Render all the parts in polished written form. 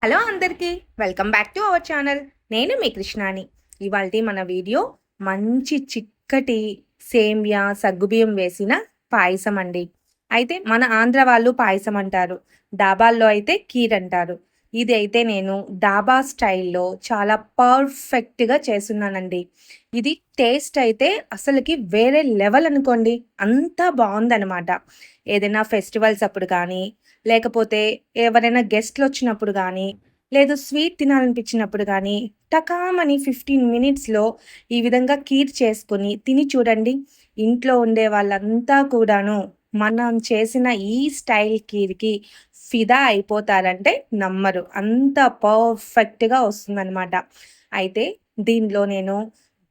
Hello అందరికీ welcome back to our channel. నేను మీ కృష్ణాని. ఇవాల్టి మన వీడియో మంచి చిక్కటి సేమియా సగ్గుబియ్యం వేసిన పాయసం అండి. అయితే మన ఆంధ్ర వాళ్ళు పాయసం అంటారు, డాబాల్లో అయితే కీర్ అంటారు. ఇది అయితే నేను డాబా స్టైల్లో చాలా పర్ఫెక్ట్గా చేస్తున్నానండి. ఇది టేస్ట్ అయితే అసలుకి వేరే లెవెల్ అనుకోండి, అంతా బాగుందనమాట. ఏదైనా ఫెస్టివల్స్ అప్పుడు కానీ, లేకపోతే ఎవరైనా గెస్ట్లు వచ్చినప్పుడు కానీ, లేదు స్వీట్ తినాలనిపించినప్పుడు కానీ, టకామని 15 మినిట్స్లో ఈ విధంగా కీర్ చేసుకొని తిని చూడండి. ఇంట్లో ఉండే వాళ్ళంతా కూడాను మనం చేసిన ఈ స్టైల్ కీర్కి ఫిదా అయిపోతారంటే నమ్మరు, అంత పర్ఫెక్ట్గా వస్తుందన్నమాట. అయితే దీనిలో నేను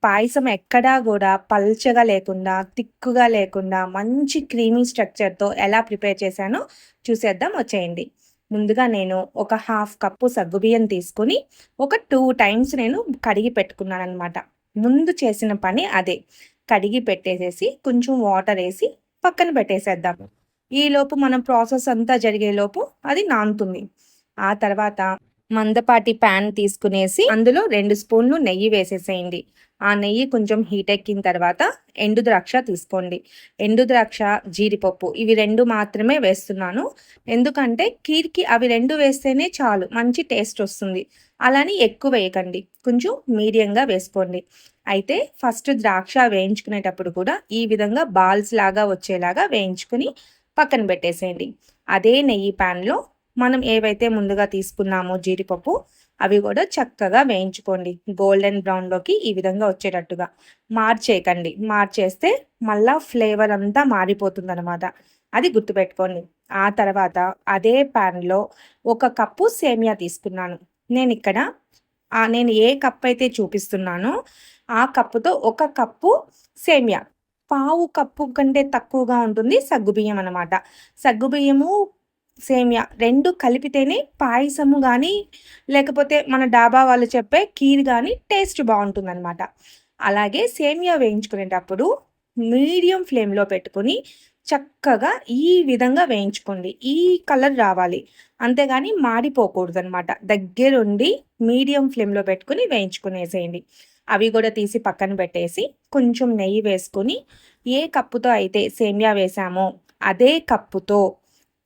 పాయసం ఎక్కడా కూడా పల్చగా లేకుండా, తిక్కుగా లేకుండా మంచి క్రీమీ స్ట్రక్చర్తో ఎలా ప్రిపేర్ చేశానో చూసేద్దాం, వచ్చేయండి. ముందుగా నేను ఒక హాఫ్ కప్పు సగ్గుబియ్యం తీసుకుని ఒక 2 టైమ్స్ నేను కడిగి పెట్టుకున్నాను అనమాట. ముందు చేసిన పని అదే. కడిగి పెట్టేసేసి కొంచెం వాటర్ వేసి పక్కన పెట్టేసేద్దాం. ఈలోపు మనం ప్రాసెస్ అంతా జరిగేలోపు అది నానుతుంది. ఆ తర్వాత మందపాటి ప్యాన్ తీసుకునేసి అందులో 2 స్పూన్లు నెయ్యి వేసేసేయండి. ఆ నెయ్యి కొంచెం హీట్ ఎక్కిన తర్వాత ఎండు ద్రాక్ష తీసుకోండి. ఎండు ద్రాక్ష, జీడిపప్పు ఇవి 2 మాత్రమే వేస్తున్నాను. ఎందుకంటే కీర్కి అవి 2 వేస్తేనే చాలు, మంచి టేస్ట్ వస్తుంది. అలాని ఎక్కువ వేయకండి, కొంచెం మీడియంగా వేసుకోండి. అయితే ఫస్ట్ ద్రాక్ష వేయించుకునేటప్పుడు కూడా ఈ విధంగా బాల్స్ లాగా వచ్చేలాగా వేయించుకుని పక్కన పెట్టేసేయండి. అదే నెయ్యి ప్యాన్లో మనం ఏవైతే ముందుగా తీసుకున్నామో జీడిపప్పు, అవి కూడా చక్కగా వేయించుకోండి. గోల్డెన్ బ్రౌన్లోకి ఈ విధంగా వచ్చేటట్టుగా మార్చేయకండి. మార్చేస్తే మళ్ళా ఫ్లేవర్ అంతా మారిపోతుంది అనమాట. అది గుర్తుపెట్టుకోండి. ఆ తర్వాత అదే ప్యాన్లో 1 కప్పు సేమియా తీసుకున్నాను. నేను ఇక్కడ నేను ఏ కప్ అయితే చూపిస్తున్నానో ఆ కప్పుతో 1 కప్పు సేమియా, పావు కప్పు కంటే తక్కువగా ఉంటుంది సగ్గుబియ్యం అనమాట. సగ్గుబియ్యము, సేమియా 2 కలిపితేనే పాయసము కానీ, లేకపోతే మన డాబా వాళ్ళు చెప్పే కీర్ కానీ టేస్ట్ బాగుంటుందన్నమాట. అలాగే సేమియా వేయించుకునేటప్పుడు మీడియం ఫ్లేమ్లో పెట్టుకొని చక్కగా ఈ విధంగా వేయించుకోండి. ఈ కలర్ రావాలి, అంతేగాని మాడిపోకూడదు అనమాట. దగ్గరుండి మీడియం ఫ్లేమ్లో పెట్టుకుని వేయించుకునేసేయండి. అవి కూడా తీసి పక్కన పెట్టేసి కొంచెం నెయ్యి వేసుకొని, ఏ కప్పుతో అయితే సేమియా వేసామో అదే కప్పుతో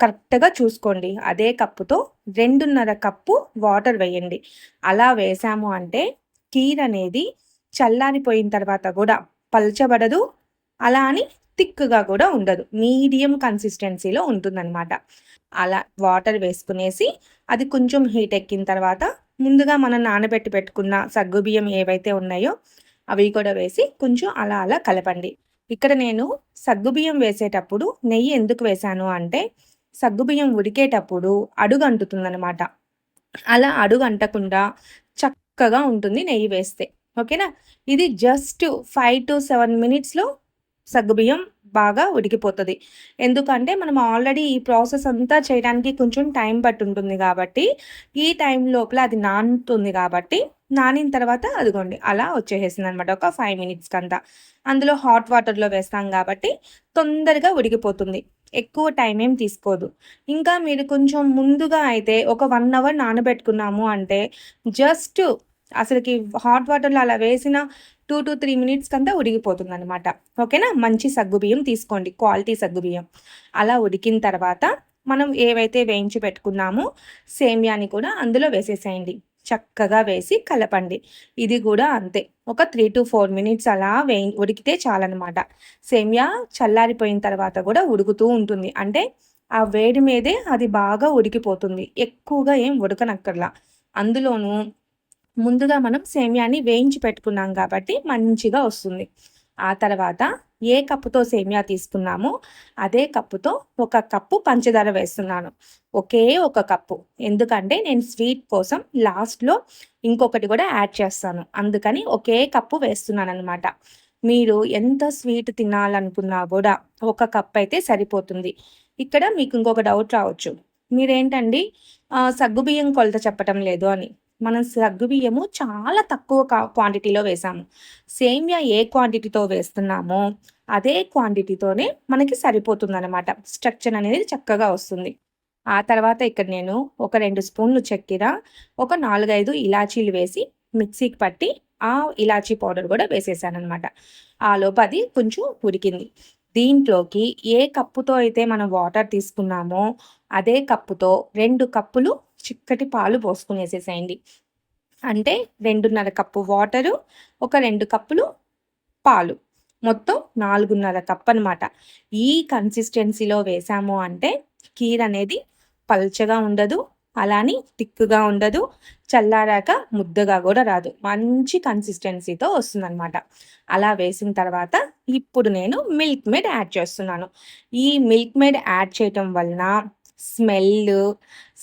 కరెక్ట్గా చూసుకోండి, అదే కప్పుతో 2.5 కప్పు వాటర్ వేయండి. అలా వేసాము అంటే కీర్ అనేది చల్లారిపోయిన తర్వాత కూడా పల్చబడదు, అలా అని థిక్గా కూడా ఉండదు, మీడియం కన్సిస్టెన్సీలో ఉంటుందన్నమాట. అలా వాటర్ వేసుకునేసి అది కొంచెం హీట్ ఎక్కిన తర్వాత ముందుగా మనం నానబెట్టి పెట్టుకున్న సగ్గుబియ్యం ఏవైతే ఉన్నాయో అవి కూడా వేసి కొంచెం అలా అలా కలపండి. ఇక్కడ నేను సగ్గుబియ్యం వేసేటప్పుడు నెయ్యి ఎందుకు వేశాను అంటే, సగ్గుబియ్యం ఉడికేటప్పుడు అడుగు అంటుతుందనమాట. అలా అడుగు అంటకుండా చక్కగా ఉంటుంది నెయ్యి వేస్తే. ఓకేనా? ఇది జస్ట్ 5-7 మినిట్స్లో సగ్గుబియ్యం బాగా ఉడికిపోతుంది. ఎందుకంటే మనం ఆల్రెడీ ఈ ప్రాసెస్ అంతా చేయడానికి కొంచెం టైం పట్టుంటుంది కాబట్టి, ఈ టైం లోపల అది నానుతుంది కాబట్టి, నానిన తర్వాత అదిగోండి అలా వచ్చేసేసింది అనమాట. ఒక 5 మినిట్స్కి అంతా అందులో హాట్ వాటర్లో వేస్తాం కాబట్టి తొందరగా ఉడికిపోతుంది, ఎక్కువ టైం ఏం తీసుకోదు. ఇంకా మీరు కొంచెం ముందుగా అయితే ఒక 1 అవర్ నానబెట్టుకున్నాము అంటే జస్ట్ అసలుకి హాట్ వాటర్లో అలా వేసిన 2-3 మినిట్స్కి అంతా ఉడికిపోతుంది అనమాట. ఓకేనా? మంచి సగ్గుబియ్యం తీసుకోండి, క్వాలిటీ సగ్గుబియ్యం. అలా ఉడికిన తర్వాత మనం ఏవైతే వేయించి పెట్టుకున్నామో సేమియాని కూడా అందులో వేసేసేయండి. చక్కగా వేసి కలపండి. ఇది కూడా అంతే, ఒక 3-4 మినిట్స్ అలా ఉడికితే చాలన్నమాట. సేమియా చల్లారిపోయిన తర్వాత కూడా ఉడుకుతూ ఉంటుంది, అంటే ఆ వేడి మీదే అది బాగా ఉడికిపోతుంది, ఎక్కువగా ఏం ఉడకనక్కర్లా. అందులోనూ ముందుగా మనం సేమియాని వేయించి పెట్టుకున్నాం కాబట్టి మంచిగా వస్తుంది. ఆ తర్వాత ఏ కప్పుతో సేమియా తీసుకున్నామో అదే కప్పుతో 1 కప్పు పంచదార వేస్తున్నాను. ఒకే 1 కప్పు, ఎందుకంటే నేను స్వీట్ కోసం లాస్ట్లో ఇంకొకటి కూడా యాడ్ చేస్తాను, అందుకని ఒకే కప్పు వేస్తున్నాను అనమాట. మీరు ఎంత స్వీట్ తినాలనుకున్నా కూడా 1 కప్ అయితే సరిపోతుంది. ఇక్కడ మీకు ఇంకొక డౌట్ రావచ్చు, మీరేంటండి సగ్గుబియ్యం కొలత చెప్పటం లేదు అని. మనం సగ్గుబియ్యము చాలా తక్కువ క్వాంటిటీలో వేసాము. సేమియా ఏ క్వాంటిటీతో వేస్తున్నామో అదే క్వాంటిటీతోనే మనకి సరిపోతుందన్నమాట. స్ట్రక్చర్ అనేది చక్కగా వస్తుంది. ఆ తర్వాత ఇక్కడ నేను ఒక 2 స్పూన్లు చక్కెర, ఒక 4, 5 ఇలాచీలు వేసి మిక్సీకి పట్టి ఆ ఇలాచీ పౌడర్ కూడా వేసేసాననమాట. ఆలోపు అది కొంచెం ఉడికింది. దీంట్లోకి ఏ కప్పుతో అయితే మనం వాటర్ తీసుకున్నామో అదే కప్పుతో 2 కప్పులు చిక్కటి పాలు పోసుకునేసేసేయండి. అంటే 2:30 కప్పు వాటరు, ఒక 2 కప్పులు పాలు. మొత్తం 4:30 కప్ అనమాట. ఈ కన్సిస్టెన్సీలో వేసాము అంటే కీర్ అనేది పల్చగా ఉండదు, అలాని థిక్‌గా ఉండదు, చల్లారాక ముద్దగా కూడా రాదు. మంచి కన్సిస్టెన్సీతో వస్తుందనమాట. అలా వేసిన తర్వాత ఇప్పుడు నేను మిల్క్ మేడ్ యాడ్ చేస్తున్నాను. ఈ మిల్క్ మేడ్ యాడ్ చేయటం వలన స్మెల్లు,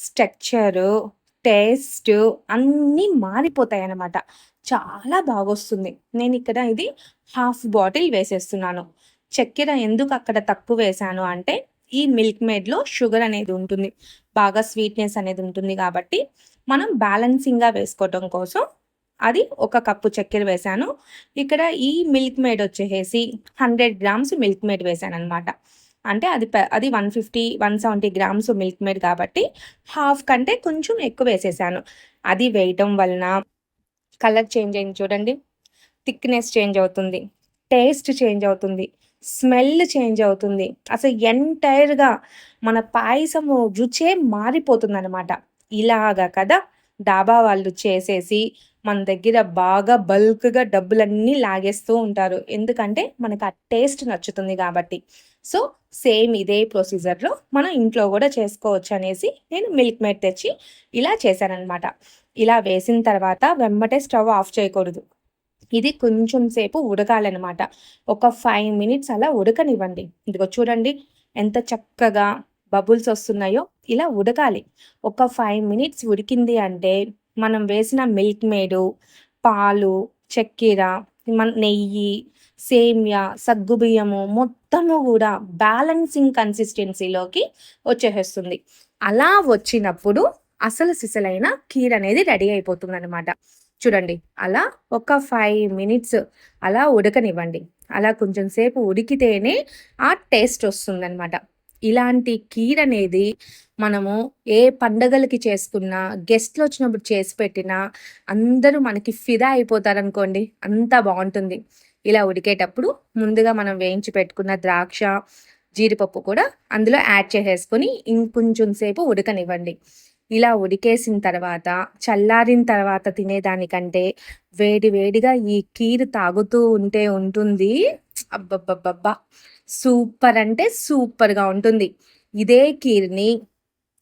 స్ట్రక్చరు, టేస్టు అన్నీ మారిపోతాయన్నమాట. చాలా బాగొస్తుంది. నేనిక్కడ ఇది హాఫ్ బాటిల్ వేసేస్తున్నాను. చక్కెర ఎందుకు అక్కడ తక్కువ వేశాను అంటే, ఈ మిల్క్ మేడ్‌లో షుగర్ అనేది ఉంటుంది. బాగా స్వీట్‌నెస్ అనేది ఉంటుంది కాబట్టి, మనం బ్యాలెన్సింగ్‌గా వేసుకోవటం కోసం అది ఒక కప్పు చక్కెర వేశాను. ఇక్కడ ఈ మిల్క్ మేడ్ వచ్చేసేసి 100 గ్రామ్స్ మిల్క్ మేడ్ వేశాననమాట. అంటే అది 150, 170 గ్రామ్స్ మిల్క్ మేడ్ కాబట్టి హాఫ్ కంటే కొంచెం ఎక్కువ వేసేసాను. అది వేయటం వలన కలర్ చేంజ్ అయింది చూడండి. థిక్‌నెస్ చేంజ్ అవుతుంది. టేస్ట్ చేంజ్ అవుతుంది. స్మెల్ చేంజ్ అవుతుంది. అసలు ఎంటైర్‌గా మన పాయసము రుచే మారిపోతుందనమాట. ఇలాగా కదా డాబా వాళ్ళు చేసేసి మన దగ్గర బాగా బల్క్‌గా డబ్బులన్నీ లాగేస్తూ ఉంటారు. ఎందుకంటే మనకు ఆ టేస్ట్ నచ్చుతుంది కాబట్టి. సో, సేమ్ ఇదే ప్రొసీజర్‌లో మనం ఇంట్లో కూడా చేసుకోవచ్చు అనేసి నేను మిల్క్ మేడ్ తెచ్చి ఇలా చేశాననమాట. ఇలా వేసిన తర్వాత వెంబటే స్టవ్ ఆఫ్ చేయకూడదు. ఇది కొంచెం సేపు ఉడకాలనమాట. ఒక 5 మినిట్స్ అలా ఉడకనివ్వండి. ఇదిగో చూడండి ఎంత చక్కగా బబుల్స్ వస్తున్నాయో. ఇలా ఉడకాలి. ఒక 5 మినిట్స్ ఉడికింది అంటే మనం వేసిన మిల్క్ మేడు, పాలు, చక్కెర, నెయ్యి, సేమియా, సగ్గుబియ్యము మొత్తము కూడా బ్యాలెన్సింగ్ కన్సిస్టెన్సీలోకి వచ్చేసేస్తుంది. అలా వచ్చినప్పుడు అసలు సిసలైన కీర్ అనేది రెడీ అయిపోతుందనమాట. చూడండి అలా ఒక 5 మినిట్స్ అలా ఉడకనివ్వండి. అలా కొంచెం సేపు ఉడికితేనే ఆ టేస్ట్ వస్తుందనమాట. ఇలాంటి కీర్ అనేది మనము ఏ పండగలకి చేసుకున్నా, గెస్ట్‌లు వచ్చినప్పుడు చేసి పెట్టినా అందరూ మనకి ఫిదా అయిపోతారనుకోండి. అంత బావుంటుంది. ఇలా ఉడికేటప్పుడు ముందుగా మనం వేయించి పెట్టుకున్న ద్రాక్ష, జీడిపప్పు కూడా అందులో యాడ్ చేసేసుకొని ఇంకొంచెం సేపు ఉడకనివ్వండి. ఇలా ఉడికేసిన తర్వాత, చల్లారిన తర్వాత తినేదానికంటే వేడి వేడిగా ఈ కీర్ తాగుతూ ఉంటే ఉంటుంది. అబ్బబ్బబ్బబ్బా! సూపర్ అంటే సూపర్‌గా ఉంటుంది. ఇదే కీర్‌ని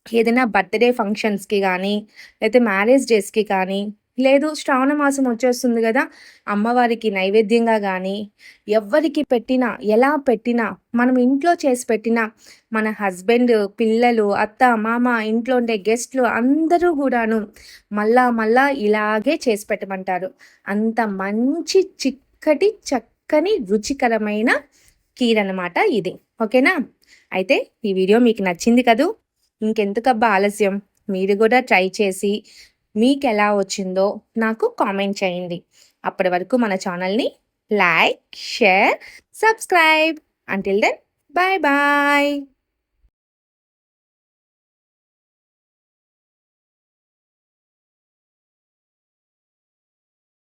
ఏదైనా బర్త్‌డే ఫంక్షన్స్‌కి గానీ, లేతే మ్యారేజ్ డేస్‌కి కానీ, లేదు శ్రావణ మాసం వచ్చేస్తుంది గదా! అమ్మవారికి నైవేద్యంగా గానీ, ఎవ్వరికి పెట్టినా, ఎలా పెట్టినా, మనం ఇంట్లో చేసి పెట్టినా, మన హస్బెండ్, పిల్లలు, అత్త, మామ, ఇంట్లో ఉండే గెస్ట్‌లు అందరూ గూడాను మళ్ళా, మళ్ళా ఇలాగే చేసి పెట్టమంటారు. అంత మంచి చిక్కటి, చక్కని, రుచికరమైన కీరనమాట ఇది. ఓకేనా? అయితే ఈ వీడియో మీకు నచ్చింది కదూ! ఇంకెందుకబ్బా ఆలస్యం, మీరు కూడా ట్రై చేసి మీకెలా వచ్చిందో నాకు కామెంట్ చేయండి. అప్పటి వరకు మన ఛానల్‌ని like, share, subscribe. Until then bye bye.